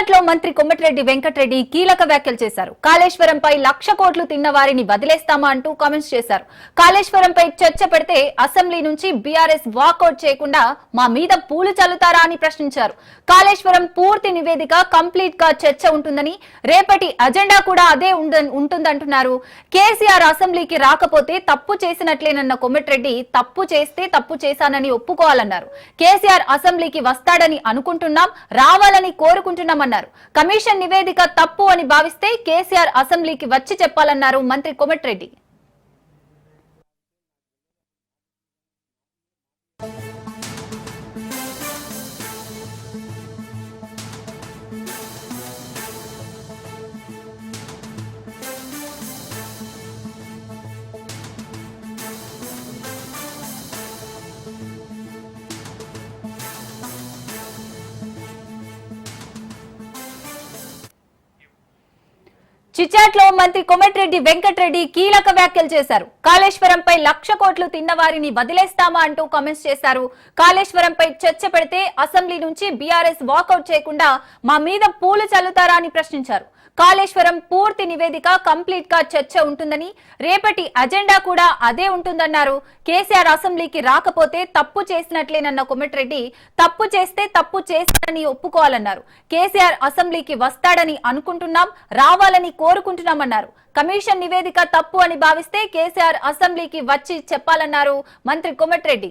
చిచాట్లో మంత్రి కోమటిరెడ్డి వెంకటరెడ్డి కీలక వ్యాఖ్యలు చేశారు. కాళేశ్వరంపై 1,00,000 కోట్లు తిన్న వారిని వదిలేస్తామా అంటూ కామెంట్స్ చేశారు. కాళేశ్వరంపై చర్చ పెడితే అసెంబ్లీ నుంచి బీఆర్ఎస్ వాకౌట్ చేయకుండా మా మీద పూలు చల్లుతారా అని ప్రశ్నించారు. కాళేశ్వరం పూర్తి నివేదిక కంప్లీట్ గా చర్చ ఉంటుందని, రేపటి అజెండా కూడా అదే ఉంటుందంటున్నారు. కేసీఆర్ అసెంబ్లీకి రాకపోతే తప్పు చేసినట్లేనన్న కోమటిరెడ్డి తప్పు చేస్తే తప్పు చేశానని ఒప్పుకోవాలన్నారు. కేసీఆర్ అసెంబ్లీకి వస్తాడని అనుకుంటున్నాం, రావాలని కోరుకుంటున్నామన్నారు. కమిషన్ నివేదిక తప్పు అని భావిస్తే కేసీఆర్ అసెంబ్లీకి వచ్చి చెప్పాలన్నారు మంత్రి కోమటిరెడ్డి. చిచాట్లో మంత్రి కోమటిరెడ్డి వెంకటరెడ్డి కీలక వ్యాఖ్యలు చేశారు. కాళేశ్వరంపై 1,00,000 కోట్లు తిన్న వారిని వదిలేస్తామా అంటూ కామెంట్స్ చేశారు. కాళేశ్వరంపై చర్చ పెడితే అసెంబ్లీ నుంచి బీఆర్ఎస్ వాకౌట్ చేయకుండా మా మీద పూలు చల్లుతారా అని ప్రశ్నించారు. కాళేశ్వరం పూర్తి నివేదిక కంప్లీట్ గా చర్చ ఉంటుందని, రేపటి అజెండా కూడా అదే ఉంటుందన్నారు. కేసీఆర్ అసెంబ్లీకి రాకపోతే తప్పు చేసినట్లేనన్న కోమటిరెడ్డి తప్పు చేస్తే తప్పు చేస్తానని ఒప్పుకోవాలన్నారు. కేసీఆర్ అసెంబ్లీకి వస్తాడని అనుకుంటున్నాం, రావాలని కోరుకుంటున్నామన్నారు. కమిషన్ నివేదిక తప్పు అని భావిస్తే కేసీఆర్ అసెంబ్లీకి వచ్చి చెప్పాలన్నారు మంత్రి కోమటిరెడ్డి.